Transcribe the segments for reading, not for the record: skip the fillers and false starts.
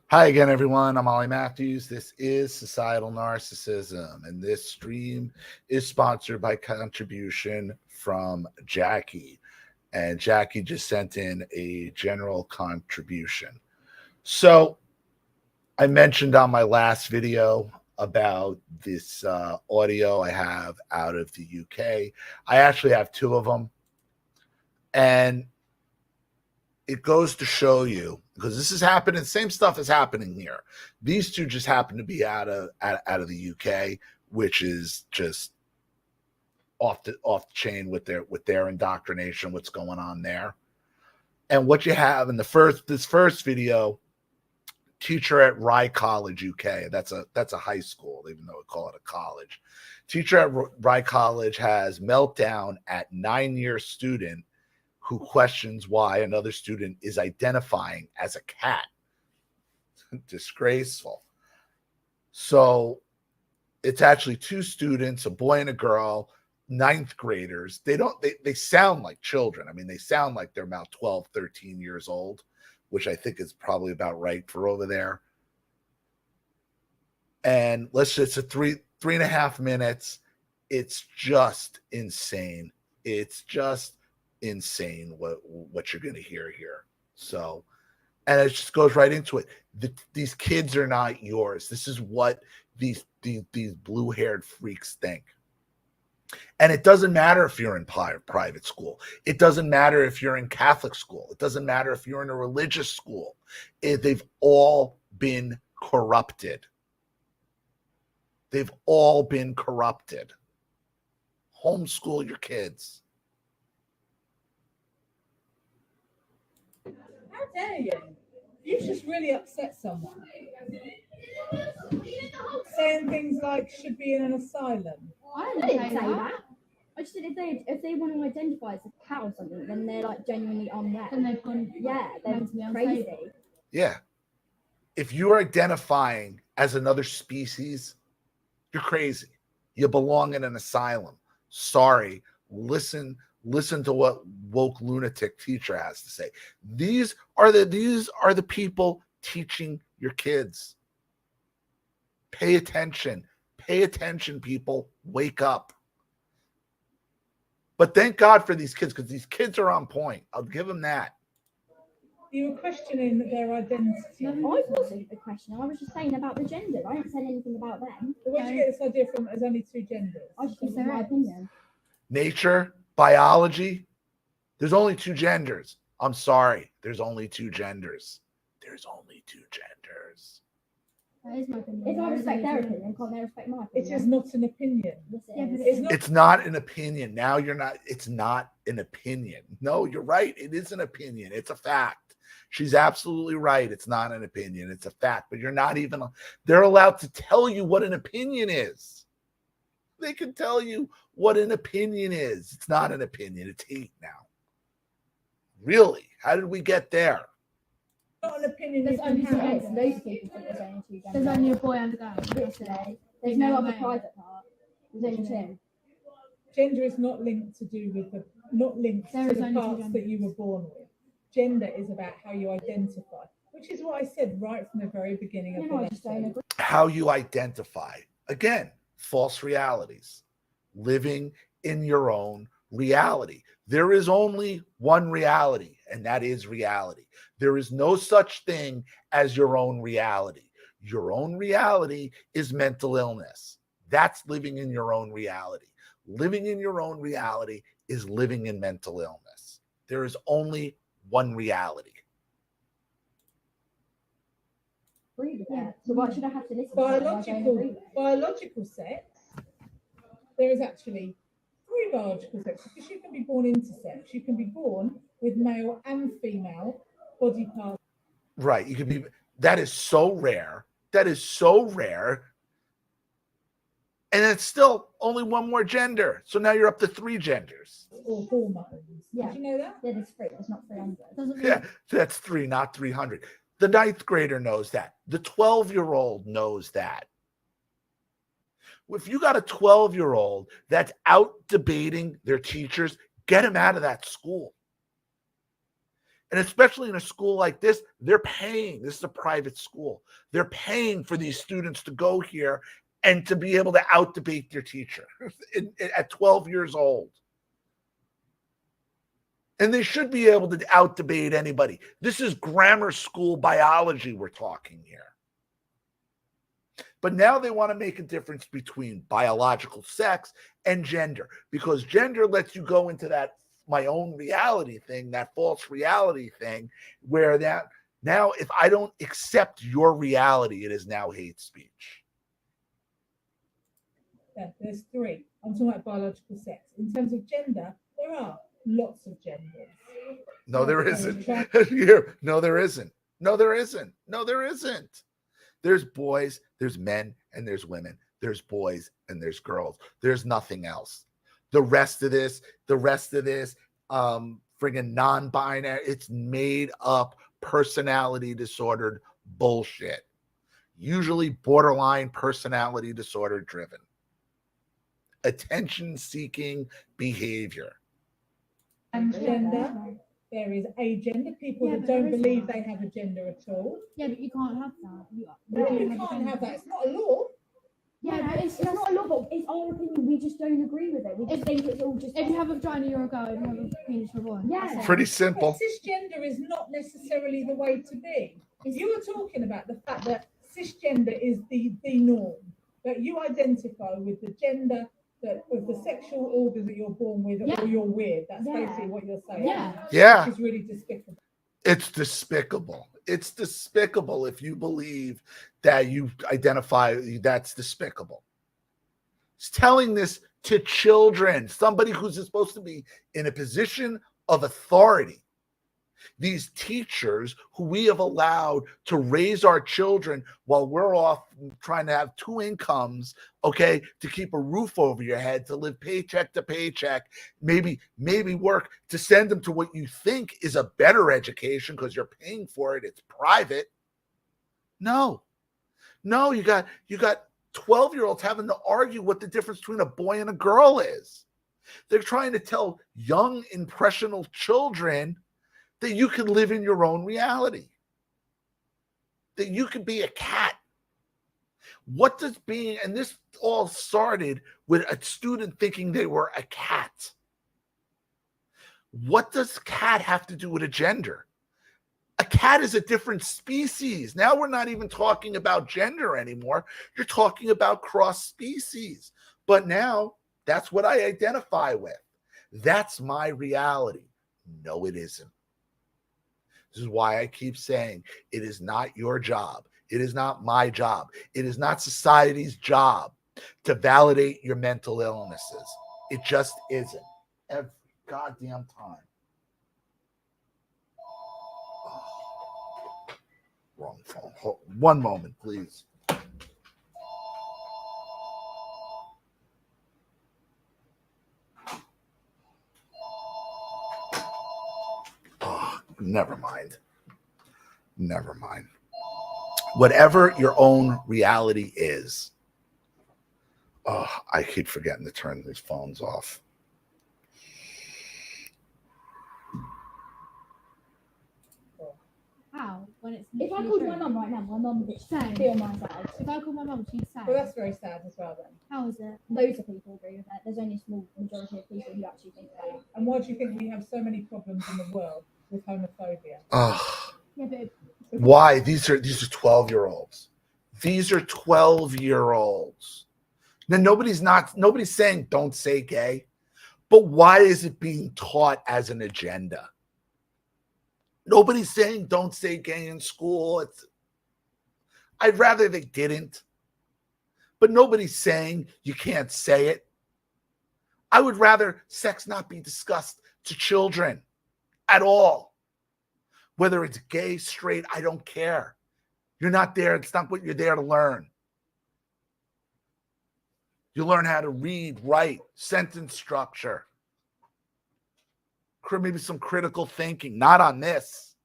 Hi again, everyone. I'm Olliemathews. This is Societal Narcissism, and this stream is sponsored by contribution from Jackie. And Jackie just sent in a general contribution. So I mentioned on my last video about this audio I have out of the UK. I actually have two of them. And it goes to show you, because this is happening, same stuff is happening here. These two just happen to be out of the UK, which is just off the chain with their indoctrination, what's going on there. And what you have in this first video, teacher at Rye College, UK. That's a high school, even though we call it a college. Teacher at Rye College has meltdown at 9-year student who questions why another student is identifying as a cat. Disgraceful. So it's actually two students, a boy and a girl, 9th graders. They sound like children. I mean, they sound like they're about 12, 13 years old, which I think is probably about right for over there. And it's a 3.5 minutes. It's just insane. It's just insane what you're going to hear here. So, and it just goes right into it. These kids are not yours. This is what these blue-haired freaks think. And it doesn't matter if you're in private school. It doesn't matter if you're in Catholic school. It doesn't matter if you're in a religious school. They've all been corrupted. They've all been corrupted. Homeschool your kids. How dare you? You've just really upset someone. Saying things like should be in an asylum. I didn't say that. I just said if they want to identify as a cat or something, then they're like genuinely unwell. Then they've gone. Yeah, they're crazy. Yeah. If you're identifying as another species, you're crazy. You belong in an asylum. Sorry. Listen to what woke lunatic teacher has to say. These are the people teaching your kids. Pay attention. Pay attention, people. Wake up. But thank God for these kids, because these kids are on point. I'll give them that. You were questioning their identity. No, I wasn't the question. I was just saying about the gender. I didn't say anything about them. But where did you get this idea from? There's only two genders. I just think it's my opinion. Nature, biology, there's only two genders. I'm sorry. There's only two genders. There's only two genders. That is my opinion. If I respect their opinion, can't they respect my opinion? It is not an opinion. Yes, It's not an opinion. Now you're not. It's not an opinion. No, you're right. It is an opinion. It's a fact. She's absolutely right. It's not an opinion. It's a fact. But you're not even. They're allowed to tell you what an opinion is. They can tell you what an opinion is. It's not an opinion. It's hate now. Really? How did we get there? Not an opinion. There's only two genders. Those people think there's only two genders. There's only a boy and a girl. Literally. There's no other private part. There's only two. Gender is not linked to the parts that you were born with. Gender is about how you identify, which is what I said right from the very beginning of the lesson. How you identify. Again, false realities. Living in your own reality. There is only one reality, and that is reality. There is no such thing as your own reality. Your own reality is mental illness. That's living in your own reality. Living in your own reality is living in mental illness. There is only one reality. Yeah. So why should I have to listen biological sex? There is actually 3 biological sexes, because you can be born intersex. You can be born with male and female body parts. Right. You can be. That is so rare. That is so rare. And it's still only one more gender. So now you're up to 3 genders. Or hormones. Yeah. Did you know that? Yeah, there's 3. There's not 300. Yeah, that's 3, not 300. The 9th grader knows that. The 12-year-old knows that. If you got a 12-year-old that's out debating their teachers, get him out of that school. And especially in a school like this, they're paying. This is a private school. They're paying for these students to go here and to be able to out-debate their teacher at 12 years old. And they should be able to out-debate anybody. This is grammar school biology we're talking here. But now they want to make a difference between biological sex and gender, because gender lets you go into that my own reality thing, that false reality thing, where that now if I don't accept your reality, it is now hate speech. Yeah, there's three. I'm talking about biological sex. In terms of gender, there are lots of genders. No, there isn't. Here, no, there isn't. No, there isn't. No, there isn't. There's boys, there's men, and there's women. There's boys and there's girls. There's nothing else. The rest of this, friggin' non-binary, it's made up personality disordered bullshit. Usually borderline personality disorder driven. Attention-seeking behavior. And gender, there is agender, people that don't believe they have a gender at all. Yeah, but you can't have that. You can't have that. It's not a law. Yeah, but it's not a law, but it's our opinion. We just don't agree with it. We just think it's all just. If you have a vagina, you're a girl. If you have a penis, you're a boy. Yeah. Pretty simple. But cisgender is not necessarily the way to be. You are talking about the fact that cisgender is the norm, that you identify with the gender, that with the sexual organs that you're born with, or you're weird. That's basically what you're saying. Yeah. Which is really despicable. It's despicable. It's despicable if you believe that you identify, that's despicable. It's telling this to children, somebody who's supposed to be in a position of authority. These teachers who we have allowed to raise our children while we're off trying to have two incomes, okay, to keep a roof over your head, to live paycheck to paycheck, maybe work to send them to what you think is a better education because you're paying for it, it's private. No, you got 12-year-olds having to argue what the difference between a boy and a girl is. They're trying to tell young, impressionable children that you can live in your own reality, that you can be a cat. What does being, and this all started with a student thinking they were a cat. What does cat have to do with a gender? A cat is a different species. Now we're not even talking about gender anymore. You're talking about cross species. But now that's what I identify with. That's my reality. No, it isn't. This is why I keep saying it is not your job. It is not my job. It is not society's job to validate your mental illnesses. It just isn't. Every goddamn time. Oh, wrong phone. Hold, one moment, please. Never mind. Whatever your own reality is. Oh, I keep forgetting to turn these phones off. How? When it's if I called my mum right now, my mum would be on my side. If I called my mum, she'd say. Well, that's very sad as well then. How is it? Loads of people agree with that. There's only a small majority of people who actually think that. And why do you think we have so many problems in the world with homophobia? Yeah, but why? These are 12-year-olds. These are 12-year-olds. Now nobody's saying don't say gay, but why is it being taught as an agenda? Nobody's saying don't say gay in school. I'd rather they didn't. But nobody's saying you can't say it. I would rather sex not be discussed to children at all. Whether it's gay, straight, I don't care. You're not there. It's not what you're there to learn. You learn how to read, write, sentence structure. Maybe some critical thinking, not on this.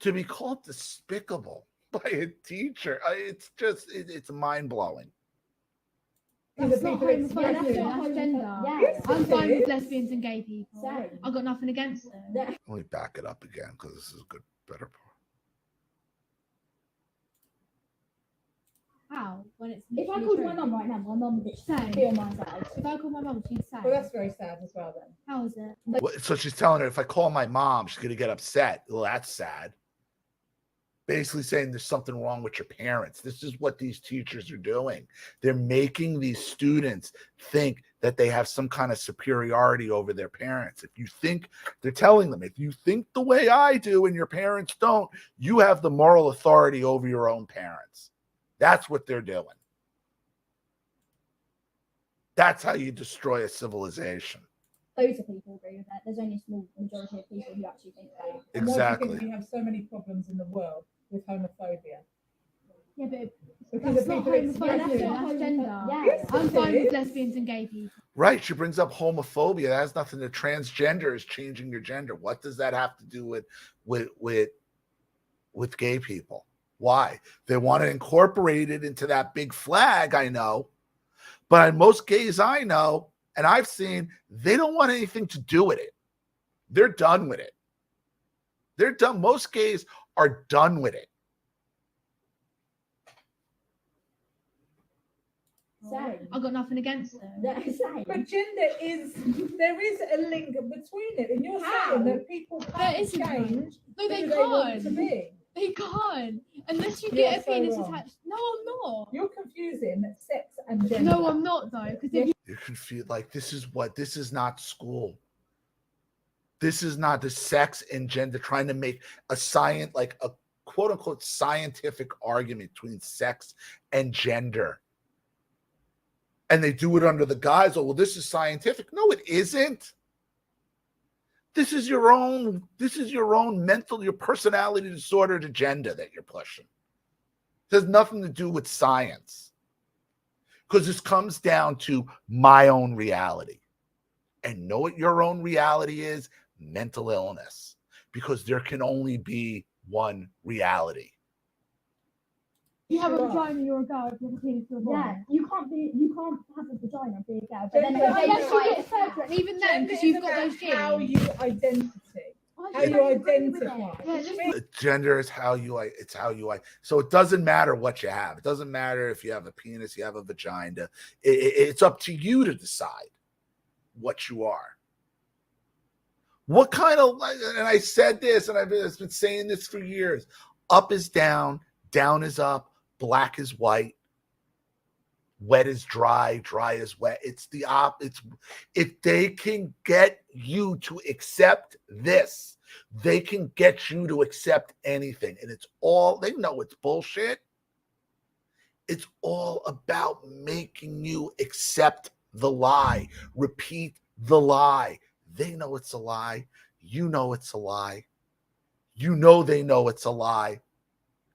To be called despicable by a teacher, it's mind-blowing. That's not people homophobia, expressing- that's gender. Yeah. I'm fine It with is. lesbians and gay people. Same. I've got nothing against them. Yeah. Let me back it up again because this is a good, better part. How? When it's If I literally called true. my mum right now, my mum would Same. be on my side. If I call my mum, she'd say. Well, that's very sad as well then. How is it? So she's telling her, if I call my mom, she's going to get upset. Well, that's sad. Basically saying there's something wrong with your parents. This is what these teachers are doing. They're making these students think that they have some kind of superiority over their parents. If you think, they're telling them, if you think the way I do and your parents don't, you have the moral authority over your own parents. That's what they're doing. That's how you destroy a civilization. Loads of people agree with that. There's only a small majority of people who actually think that. And why do you Exactly. think we have so many problems in the world with homophobia? Yeah, but Because that's of not people homophobia, expressing. that's gender. Yeah. Yes, I'm it fine with is. lesbians and gay people. Right. She brings up homophobia. That has nothing to transgender is changing your gender. What does that have to do with gay people? Why? They want to incorporate it into that big flag, I know. But most gays I know and I've seen, they don't want anything to do with it. They're done with it. They're done. Most gays are done with it. Same. I've got nothing against them. Yeah, same. But gender is, there is a link between it. And you're How? saying that people There can't isn't one. change No, they who they want can't. to be. They can't. Unless you You're get a so penis wrong. attached. No, I'm not. You're confusing sex and gender. No, I'm not though. Because if You're confused. Like, this is not school. This is not the sex and gender trying to make a science, like a quote unquote scientific argument between sex and gender. And they do it under the guise, oh, well, this is scientific. No, it isn't. This is your own mental, your personality disordered agenda that you're pushing. It has nothing to do with science. Because this comes down to my own reality. And know what your own reality is? Mental illness. Because there can only be one reality. you have a Sure. vagina, you're a girl. If you have a penis, you're a boy. Yeah, you can't have a vagina and be a girl, but then Gender Unless you identify get as further, and even then, Gender because is you've got about those genes. how you identity. How you identify. Yeah, just Gender is how you it's how you so it doesn't matter what you have. It doesn't matter if you have a penis, you have a vagina. It's up to you to decide what you are. What kind of, and I said this, and I've been saying this for years. Up is down is up, black is white, wet is dry, dry is wet. It's the it's if they can get you to accept this, they can get you to accept anything. And it's all, they know it's bullshit. It's all about making you accept the lie, repeat the lie. They know it's a lie. You know it's a lie. You know they know it's a lie.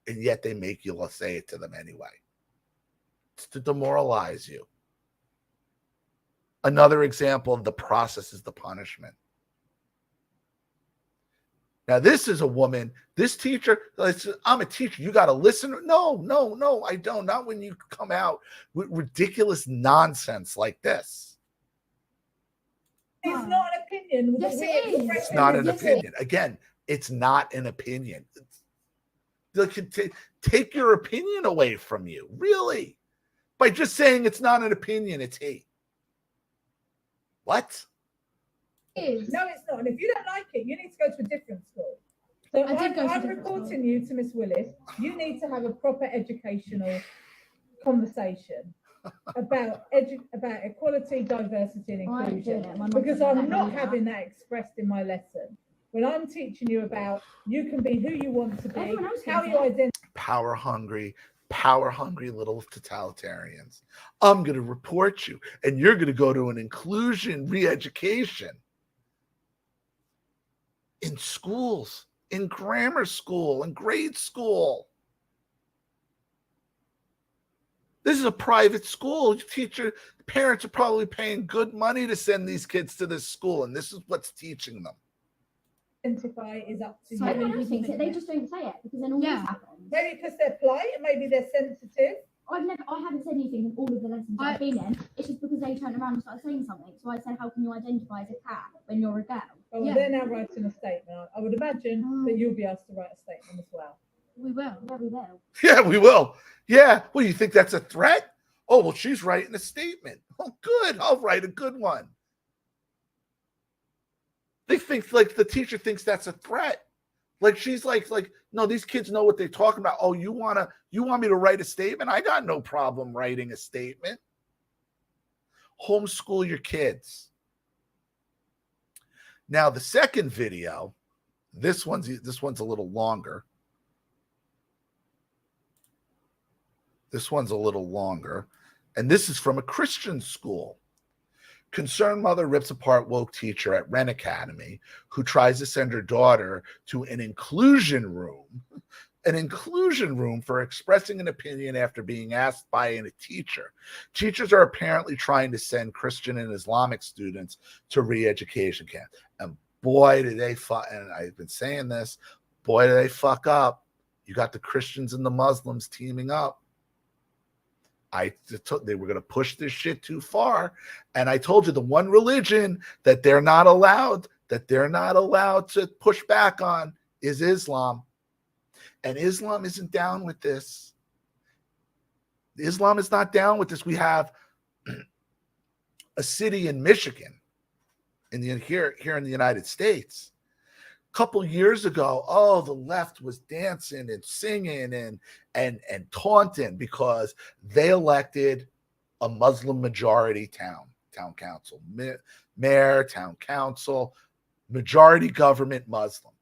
And yet they make you say it to them anyway. It's to demoralize you. Another example of the process is the punishment. Now, this is a woman, this teacher, I'm a teacher. You got to listen. No, I don't. Not when you come out with ridiculous nonsense like this. It's not an opinion. Yes, that it we're is. It's expressing. not an Yes, it opinion. Again, it's not an opinion. They can take your opinion away from you, really. By just saying it's not an opinion, it's hate. What? is. No, it's not. And if you don't like it, you need to go to a different school. So I did go to a I'm different reporting school. you to Miss Willis. You need to have a proper educational conversation about equality, diversity, and I ain't inclusion. doing it. My mum Because said I'm that not either. having that expressed in my lesson. When I'm teaching you about you can be who you want to be, Everyone else how does you that. identify. Power hungry little totalitarians. I'm going to report you, and you're going to go to an inclusion re-education in schools, in grammar school, in grade school. This is a private school. Parents are probably paying good money to send these kids to this school, and this is what's teaching them. Identify is up to So you. Everyone else thinks it, they just don't say it because then all Yeah. this happens. Maybe because they're polite and maybe they're sensitive. I haven't said anything in all of the lessons I've been in. It's just because they turned around and started saying something. So I said, how can you identify as a cat when you're a girl? Oh, Yeah. they're now writing a statement. I would imagine that you'll be asked to write a statement as well. We will. Yeah, we will. Yeah, we will. Yeah. Well, you think that's a threat? Oh, well, she's writing a statement. Oh, good. I'll write a good one. They think like the teacher thinks that's a threat. Like she's like, no, these kids know what they're talking about. Oh, you want me to write a statement? I got no problem writing a statement. Homeschool your kids. Now, the second video, this one's a little longer. This one's a little longer. And this is from a Christian school. Concerned mother rips apart woke teacher at Wren Academy who tries to send her daughter to an inclusion room for expressing an opinion after being asked by a teacher. Teachers are apparently trying to send Christian and Islamic students to re-education camp. And boy, did they fuck, and I've been saying this, boy, did they fuck up. You got the Christians and the Muslims teaming up. They were going to push this shit too far. And I told you the one religion that they're not allowed to push back on is Islam. And Islam isn't down with this. Islam is not down with this. We have a city in Michigan, here in the United States. A couple years ago, the left was dancing and singing and taunting because they elected a Muslim majority town council, mayor, town council, majority government Muslim.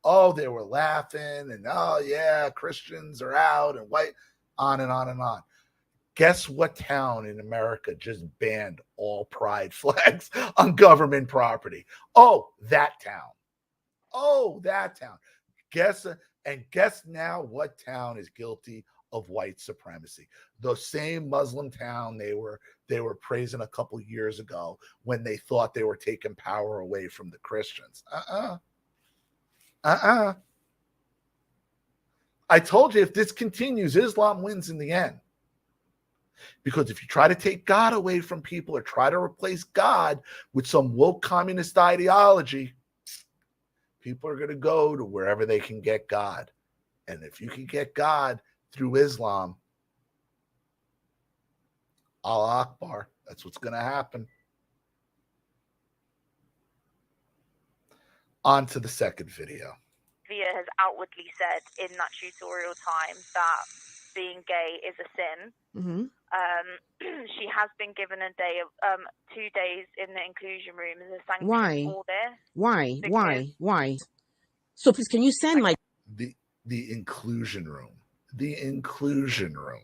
Oh, they were laughing and oh yeah, Christians are out and white, on and on and on. Guess what town in America just banned all pride flags on government property? Oh, that town. Guess now what town is guilty of white supremacy? The same Muslim town they were praising a couple years ago when they thought they were taking power away from the Christians. I told you if this continues, Islam wins in the end. Because if you try to take God away from people or try to replace God with some woke communist ideology, people are going to go to wherever they can get God. And if you can get God through Islam, Allah Akbar, that's what's going to happen. On to the second video. Via has outwardly said in that tutorial time that being gay is a sin. Mm-hmm. She has been given a day of 2 days in the inclusion room as a sanction for this. Why? So please, can you send my the inclusion room? The inclusion room.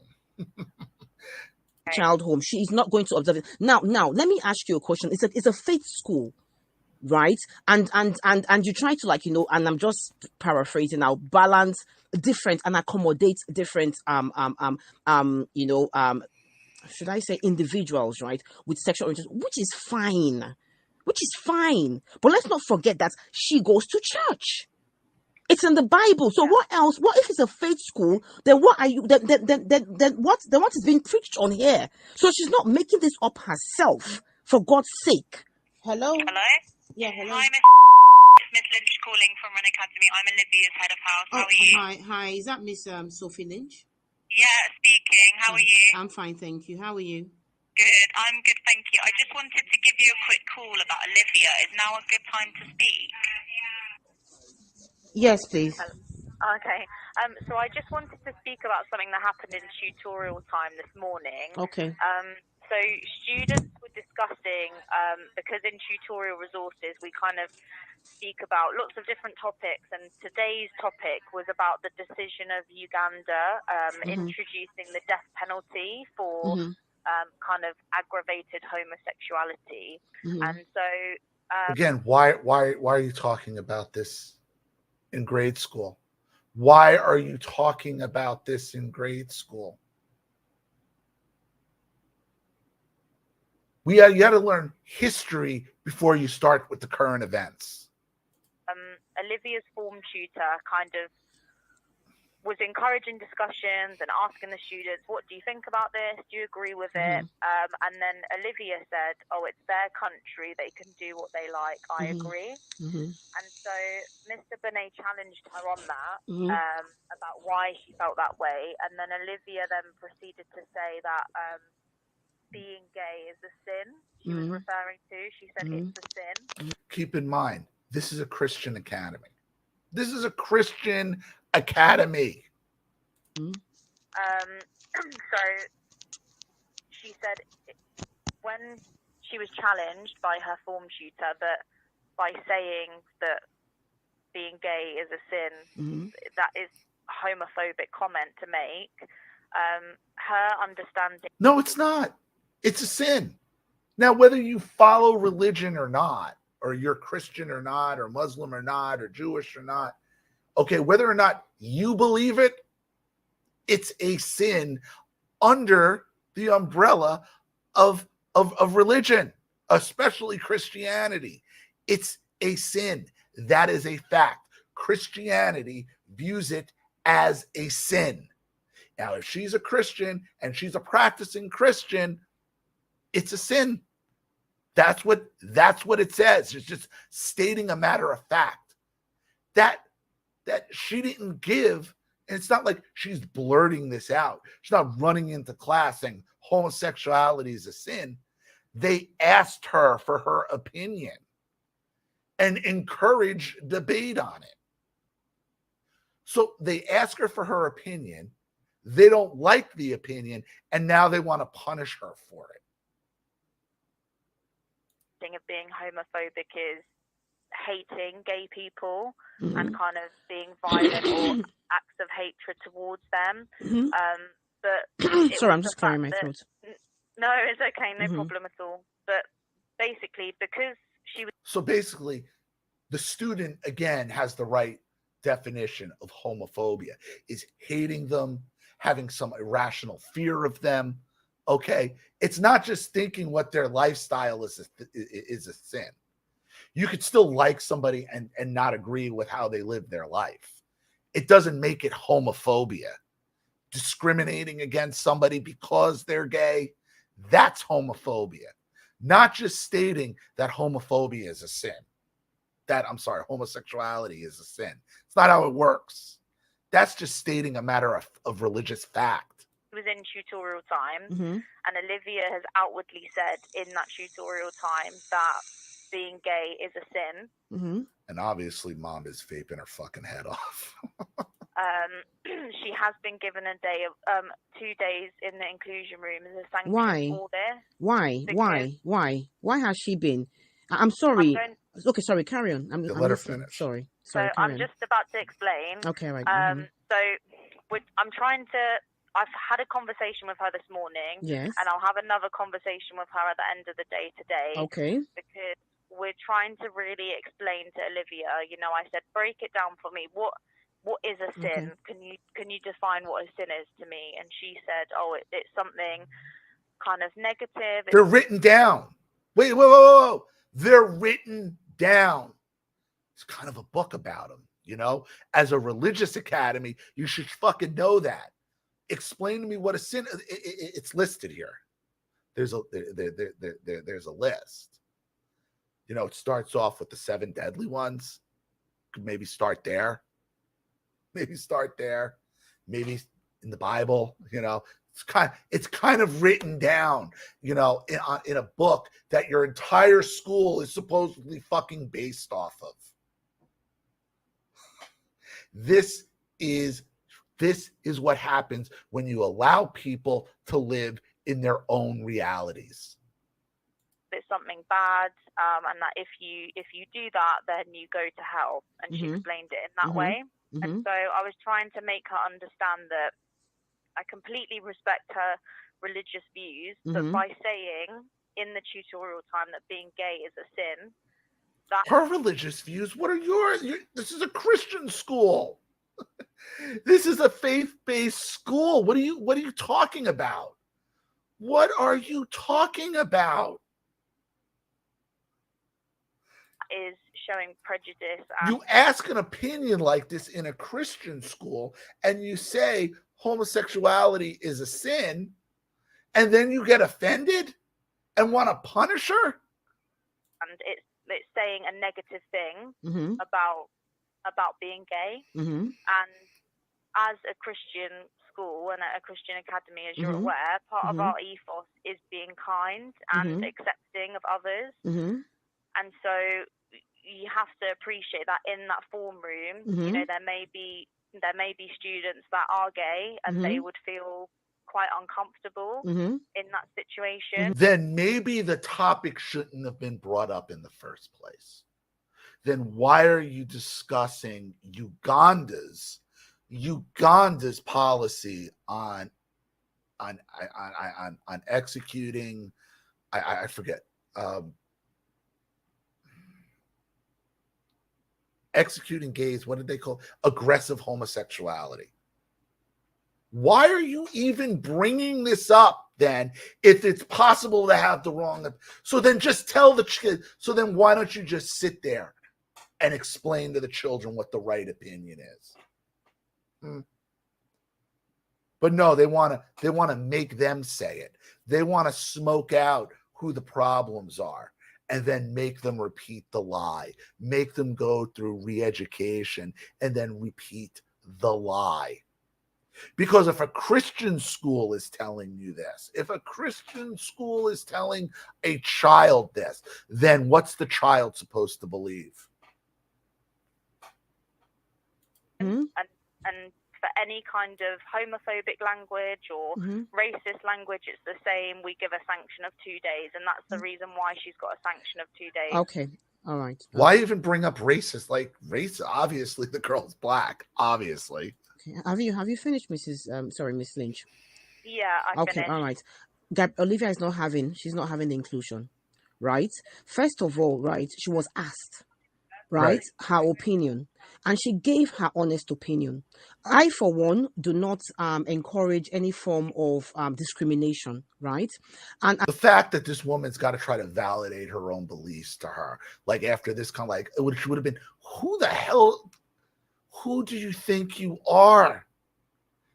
child home? She is not going to observe it. Now, let me ask you a question. It's a faith school, right? And you try to, like, and I'm just paraphrasing now, balance different and accommodate different should I say individuals, right, with sexual orientation, which is fine. But let's not forget that she goes to church. It's in the Bible. So what else? What if it's a faith school? Then what are you? Then what is being preached on here? So she's not making this up herself, for God's sake. Hello. Yeah. Hello. Hi, Miss Lynch calling from Wren Academy. I'm Olivia's head of house. How are you? Hi. Is that Miss Sophie Lynch? Yeah, speaking. How are you? I'm fine, thank you. How are you? Good. I'm good, thank you. I just wanted to give you a quick call about Olivia. Is now a good time to speak? Yes, please. Okay. So I just wanted to speak about something that happened in tutorial time this morning. Okay. So students were discussing, because in tutorial resources we kind of speak about lots of different topics, and today's topic was about the decision of Uganda introducing the death penalty for kind of aggravated homosexuality. And so again, why are you talking about this in grade school? Why are you talking about this in grade school? You got to learn history before you start with the current events. Olivia's form tutor kind of was encouraging discussions and asking the students, what do you think about this? Do you agree with it? And then Olivia said, oh, it's their country. They can do what they like. I agree. And so Mr. Benet challenged her on that, about why she felt that way. And then Olivia then proceeded to say that being gay is a sin. She was referring to. She said it's a sin. Keep in mind, this is a Christian academy. This is a Christian academy. So she said when she was challenged by her form tutor that by saying that being gay is a sin, that is a homophobic comment to make. Her understanding. No, it's not. It's a sin. Now, whether you follow religion or not, or you're Christian or not, or Muslim or not, or Jewish or not, okay, whether or not you believe it, it's a sin under the umbrella of religion, especially Christianity. It's a sin. That is a fact. Christianity views it as a sin. Now, if she's a Christian and she's a practicing Christian, it's a sin. That's what it says. It's just stating a matter of fact that she didn't give. And it's not like she's blurting this out. She's not running into class saying homosexuality is a sin. They asked her for her opinion and encourage debate on it. So they ask her for her opinion. They don't like the opinion, and now they want to punish her for it. Of being homophobic is hating gay people and kind of being violent or acts of hatred towards them. But sorry, I'm just clearing my throat. No, it's okay, no problem at all. But basically, because she was. So basically, the student again has the right definition of homophobia: is hating them, having some irrational fear of them. Okay, it's not just thinking what their lifestyle is a sin. You could still like somebody and not agree with how they live their life. It doesn't make it homophobia. Discriminating against somebody because they're gay, that's homophobia. Not just stating that homophobia is a sin. Homosexuality is a sin. It's not how it works. That's just stating a matter of religious fact. Was in tutorial time, and Olivia has outwardly said in that tutorial time that being gay is a sin. And obviously mom is vaping her fucking head off. She has been given a day of 2 days in the inclusion room as a sanction for this. Why has she been? I'm sorry. Okay, sorry, carry on. I'm let her listening. finish. Sorry, so I'm just about to explain. Okay, right. So I'm trying to. I've had a conversation with her this morning. Yes. And I'll have another conversation with her at the end of the day today. Okay. Because we're trying to really explain to Olivia, I said, break it down for me. What is a sin? Okay. Can you define what a sin is to me? And she said, it's something kind of negative. They're written down. Wait, whoa. They're written down. It's kind of a book about them, As a religious academy, you should fucking know that. Explain to me what a sin is. It's listed here. There's a list. It starts off with the 7 deadly ones. Could maybe start there. Maybe in the Bible. It's kind of written down. In a book that your entire school is supposedly fucking based off of. This is what happens when you allow people to live in their own realities. It's something bad, and that if you do that, then you go to hell. And she explained it in that way. And so I was trying to make her understand that I completely respect her religious views, but by saying in the tutorial time that being gay is a sin, that her religious views. What are yours? This is a Christian school. This is a faith-based school. What are you talking about? What are you talking about? is showing prejudice. And you ask an opinion like this in a Christian school, and you say homosexuality is a sin, and then you get offended and want to punish her. And it's saying a negative thing Mm-hmm. about being gay. Mm-hmm. And as a Christian school and a Christian academy, as you're Mm-hmm. aware, part of Mm-hmm. our ethos is being kind and Mm-hmm. accepting of others. Mm-hmm. And so you have to appreciate that in that form room, you know, there may be students that are gay and they would feel quite uncomfortable Mm-hmm. in that situation. Then maybe the topic shouldn't have been brought up in the first place. Then why are you discussing Uganda's policy on executing, I forget, executing gays? What did they call aggressive homosexuality? Why are you even bringing this up then if it's possible to have the wrong? So then just tell the kid. So then why don't you just sit there and explain to the children what the right opinion is? But no, they want to make them say it. They want to smoke out who the problems are and then make them repeat the lie, make them go through re-education and then repeat the lie. Because if a Christian school is telling you this, if a Christian school is telling a child this, then what's the child supposed to believe? And for any kind of homophobic language or racist language, it's the same. We give a sanction of 2 days, and that's the reason why she's got a sanction of 2 days. Okay. All right. Why even bring up racist? Like race, obviously the girl's black, obviously. Okay. Have you finished, Miss Lynch? Yeah, I Okay, finished. all right. Olivia is she's not having the inclusion, right? First of all, right, she was asked, right, her opinion, and she gave her honest opinion. I, for one, do not encourage any form of discrimination, right? And the fact that this woman's got to try to validate her own beliefs to her, like after this kind of like, she would have been, who do you think you are?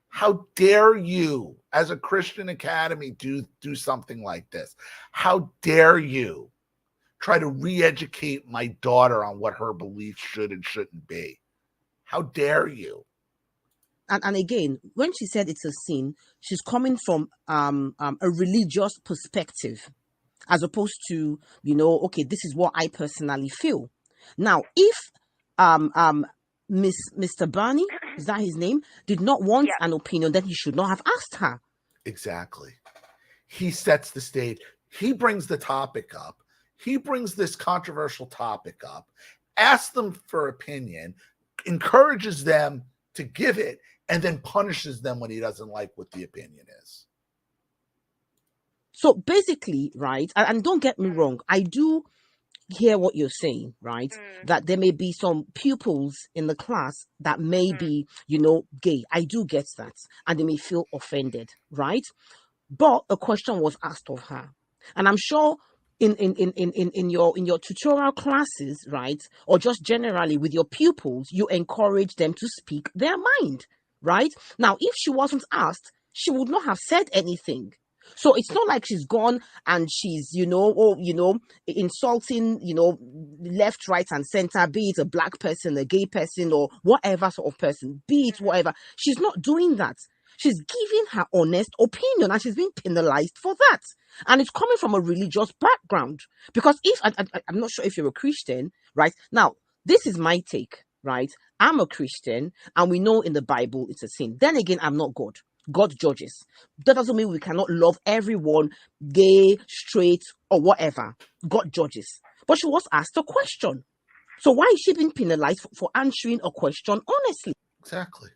How dare you, as a Christian academy, do something like this? How dare you try to re-educate my daughter on what her beliefs should and shouldn't be? How dare you? And again, when she said it's a sin, she's coming from a religious perspective, as opposed to, okay, this is what I personally feel. Now, if Mr. Barney, is that his name, did not want an opinion, then he should not have asked her. Exactly. He sets the stage. He brings the topic up. He brings this controversial topic up, asks them for opinion, encourages them to give it, and then punishes them when he doesn't like what the opinion is. So basically, right, and don't get me wrong, I do hear what you're saying, right? That there may be some pupils in the class that may be, gay. I do get that. And they may feel offended, right? But a question was asked of her. And I'm sure in your tutorial classes, right? Or just generally with your pupils, you encourage them to speak their mind, right? Now, if she wasn't asked, she would not have said anything. So it's not like she's gone and she's, insulting, left, right, and center, be it a black person, a gay person, or whatever sort of person, be it whatever. She's not doing that. She's giving her honest opinion and she's being penalized for that. And it's coming from a religious background. Because if, I'm not sure if you're a Christian, right? Now, this is my take, right? I'm a Christian and we know in the Bible it's a sin. Then again, I'm not God. God judges. That doesn't mean we cannot love everyone, gay, straight, or whatever. God judges. But she was asked a question. So why is she being penalized for answering a question honestly? Exactly.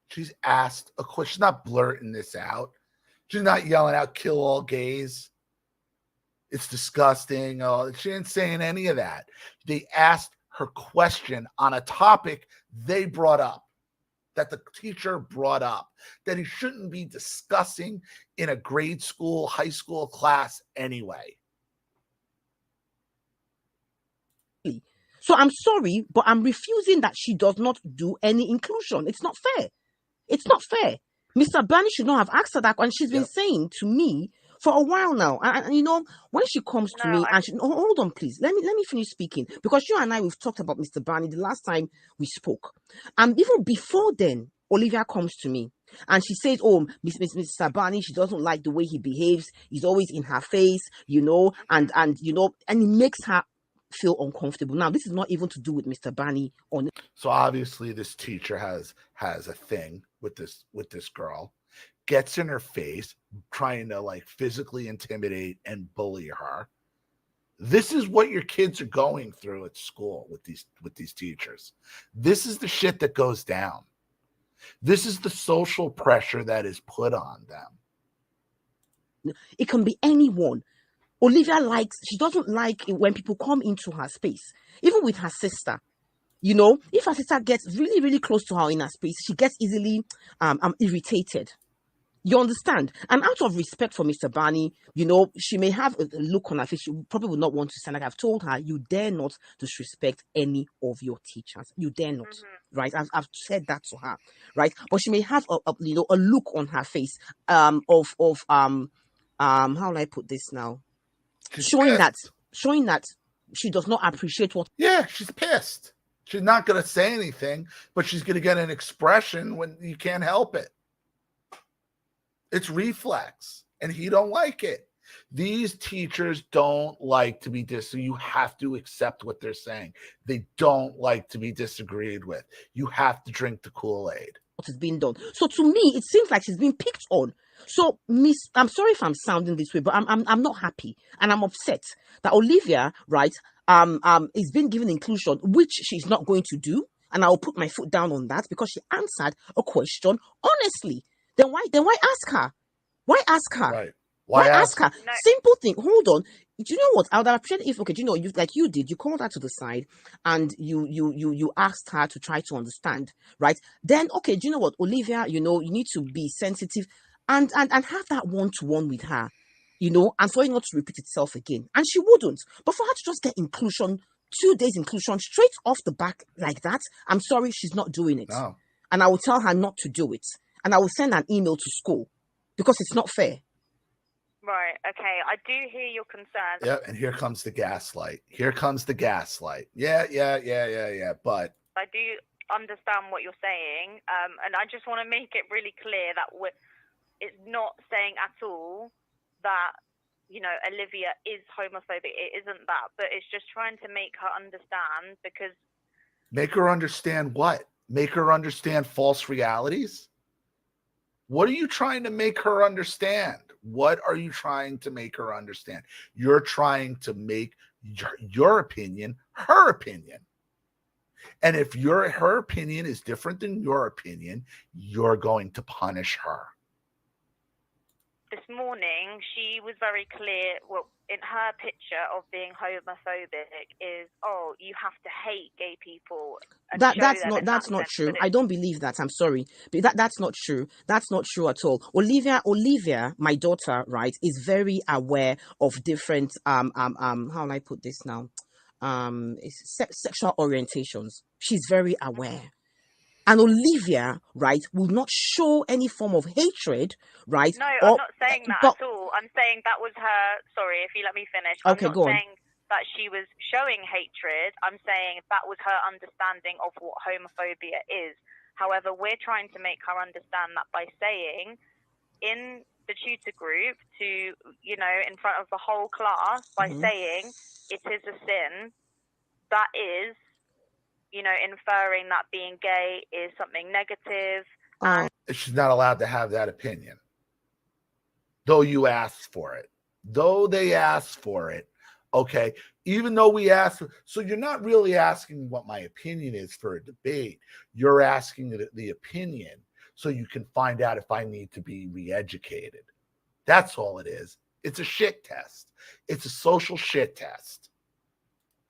She's asked a question. She's not blurting this out. She's not yelling out, kill all gays. It's disgusting. Oh, she didn't say any of that. They asked her question on a topic they brought up, that the teacher brought up, that he shouldn't be discussing in a grade school, high school class anyway. So I'm sorry, but I'm refusing that she does not do any inclusion. It's not fair. It's not fair. Mr. Barney should not have asked her that, and she's been saying to me for a while now. And you know, when she comes to me, and hold on, please, let me finish speaking, because you and I, we've talked about Mr. Barney the last time we spoke, and even before then, Olivia comes to me and she says, "Oh, Mr. Barney, she doesn't like the way he behaves. He's always in her face, you know, and you know, and it makes her feel uncomfortable." Now, this is not even to do with Mr. Barney on. So obviously, this teacher has a thing with this girl, gets in her face, trying to like physically intimidate and bully her. This is what your kids are going through at school with these teachers. This is the shit that goes down. This is the social pressure that is put on them. It can be anyone. Olivia she doesn't like it when people come into her space, even with her sister. You know, if her sister gets really, really close to her in her space, she gets easily irritated. You understand? And out of respect for Mr. Barney, you know, she may have a look on her face. She probably would not want to stand. Like I've told her, you dare not disrespect any of your teachers. You dare not, right? I've said that to her, right? But she may have a look on her face how will I put this now? Showing that she does not appreciate what. Yeah, she's pissed. She's not going to say anything, but she's going to get an expression when you can't help it. It's reflex, and he don't like it. These teachers don't like to be so you have to accept what they're saying. They don't like to be disagreed with. You have to drink the Kool-Aid. What is being done. So to me, it seems like she's being picked on. So I'm sorry if I'm sounding this way, but I'm not happy, and I'm upset that Olivia, right, is being given inclusion, which she's not going to do, and I'll put my foot down on that because she answered a question honestly. Then why ask her? Why ask her? Right. Why ask her? No. Simple thing. Hold on. Do you know what? I would appreciate if, okay, you know, you did, you called her to the side and you asked her to try to understand, right? Then, okay, do you know what, Olivia, you know, you need to be sensitive and have that one-to-one with her, you know, and for it not to repeat itself again. And she wouldn't. But for her to just get inclusion, 2 days inclusion straight off the back like that, I'm sorry, she's not doing it. No. And I will tell her not to do it. And I will send an email to school because it's not fair. Right. Okay. I do hear your concerns. Yeah. And here comes the gaslight. Yeah. But I do understand what you're saying. And I just want to make it really clear that it's not saying at all that, you know, Olivia is homophobic. It isn't that. But it's just trying to make her understand because. Make her understand what? Make her understand false realities? What are you trying to make her understand? What are you trying to make her understand? You're trying to make your opinion her opinion. And if her opinion is different than your opinion, you're going to punish her. This morning, she was very clear. Well, in her picture of being homophobic is, oh, you have to hate gay people. That's not true. I don't believe that. I'm sorry, but that's not true. That's not true at all. Olivia, my daughter, right, is very aware of different how will I put this now? Sexual orientations. She's very aware. And Olivia, right, will not show any form of hatred, right? No, I'm not saying that at all. I'm saying that was her. Sorry, if you let me finish. Okay, I'm not go on. saying that she was showing hatred. I'm saying that was her understanding of what homophobia is. However, we're trying to make her understand that by saying in the tutor group to, you know, in front of the whole class, by saying it is a sin, that is, you know, inferring that being gay is something negative. She's not allowed to have that opinion. Though you asked for it. Though they asked for it. Okay. Even though we asked. So you're not really asking what my opinion is for a debate. You're asking the opinion so you can find out if I need to be re-educated. That's all it is. It's a shit test. It's a social shit test.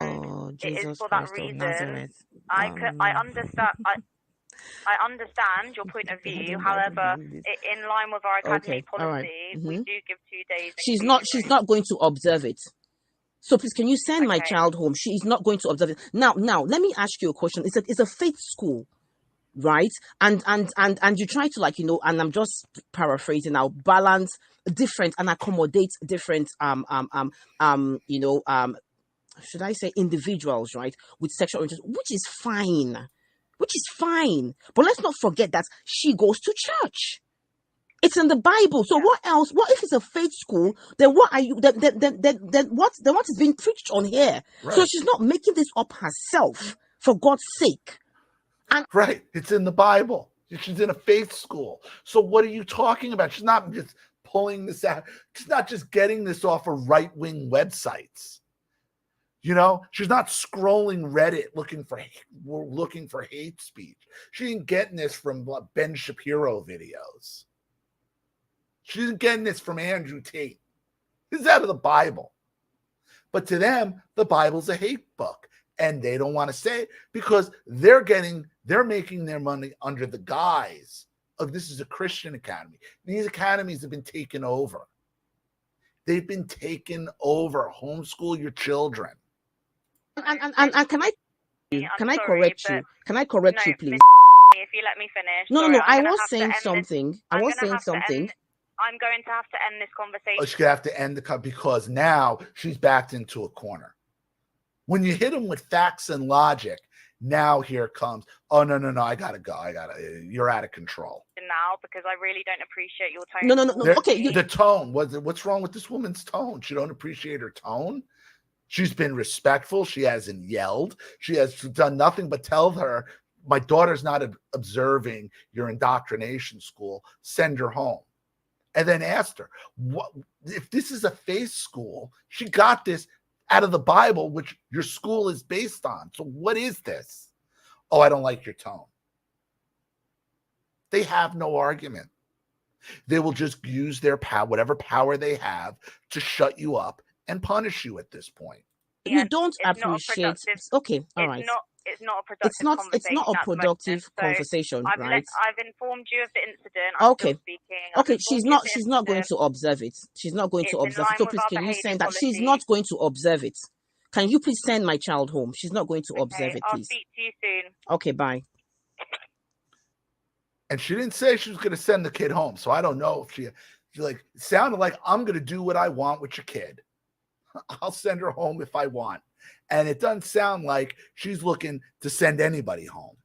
Oh, Jesus it is for Christ that reason. Nazareth. I understand. I understand your point of view. However, in line with our academy policy, we do give 2 days. She's not going to observe it. So please, can you send my Okay. child home? She is not going to observe it. Now, let me ask you a question. It's a faith school, right? And you try to, like, and I'm just paraphrasing now, balance different and accommodate different should I say individuals, right, with sexual orientation, which is fine. But let's not forget that she goes to church. It's in the Bible. So what else? What if it's a faith school? Then what are you? Then what is being preached on here? Right. So she's not making this up herself, for God's sake. Right. It's in the Bible. She's in a faith school. So what are you talking about? She's not just pulling this out. She's not just getting this off of right-wing websites. She's not scrolling Reddit looking for hate speech. She ain't getting this from Ben Shapiro videos. She isn't getting this from Andrew Tate. This is out of the Bible. But to them, the Bible's a hate book. And they don't want to say it because they're making their money under the guise of this is a Christian academy. These academies have been taken over. They've been taken over. Homeschool your children. And can I correct you? Can I correct you, please? If you let me finish. No. I was saying something. I'm going to have to end this conversation. Oh, she's going to have to end because now she's backed into a corner. When you hit them with facts and logic, now here comes, oh, no, I got to go. You're out of control. Now, because I really don't appreciate your tone. No. Okay. The tone. What's wrong with this woman's tone? She don't appreciate her tone? She's been respectful. She hasn't yelled. She has done nothing but tell her, my daughter's not observing your indoctrination school. Send her home. And then asked her, what if this is a faith school? She got this out of the Bible, which your school is based on. So what is this? Oh, I don't like your tone. They have no argument. They will just use their power, whatever power they have, to shut you up and punish you at this point. You don't appreciate. Okay, all right. It's not a productive conversation. It's not a productive conversation, right? I've informed you of the incident. Okay. Okay, she's not going to observe it. She's not going to observe it. So please, can you send that? She's not going to observe it. Can you please send my child home? She's not going to observe it, please. I'll speak to you soon. Okay, bye. And she didn't say she was going to send the kid home. So I don't know if she like, it sounded like, I'm going to do what I want with your kid. I'll send her home if I want. And it doesn't sound like she's looking to send anybody home.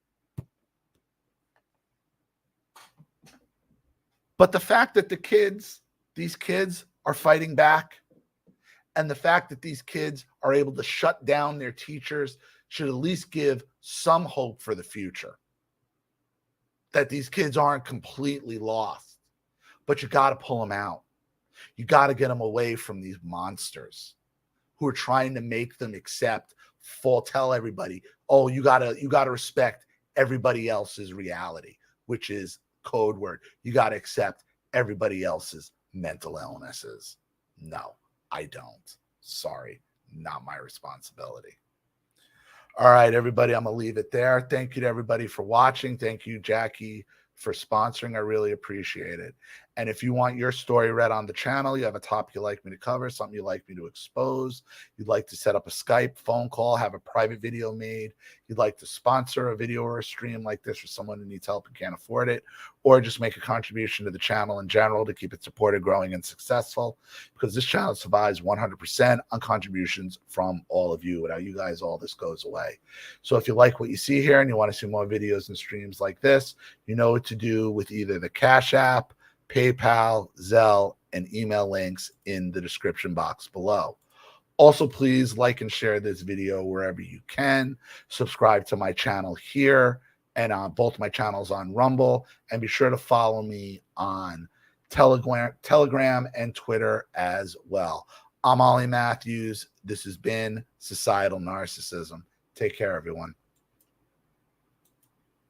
But the fact that these kids are fighting back, and the fact that these kids are able to shut down their teachers should at least give some hope for the future. That these kids aren't completely lost. But you got to pull them out. You got to get them away from these monsters who are trying to make them tell everybody, oh, you gotta respect everybody else's reality, which is code word. You gotta accept everybody else's mental illnesses. No, I don't. Sorry, not my responsibility. All right, everybody, I'm gonna leave it there. Thank you to everybody for watching. Thank you, Jackie, for sponsoring. I really appreciate it. And if you want your story read on the channel, you have a topic you'd like me to cover, something you'd like me to expose, you'd like to set up a Skype phone call, have a private video made, you'd like to sponsor a video or a stream like this for someone who needs help and can't afford it, or just make a contribution to the channel in general to keep it supported, growing, and successful, because this channel survives 100% on contributions from all of you. Without you guys, all this goes away. So if you like what you see here and you want to see more videos and streams like this, you know what to do with either the Cash App, PayPal, Zelle, and email links in the description box below. Also, please like and share this video wherever you can. Subscribe to my channel here and on both my channels on Rumble. And be sure to follow me on Telegram and Twitter as well. I'm Ollie Matthews. This has been Societal Narcissism. Take care, everyone.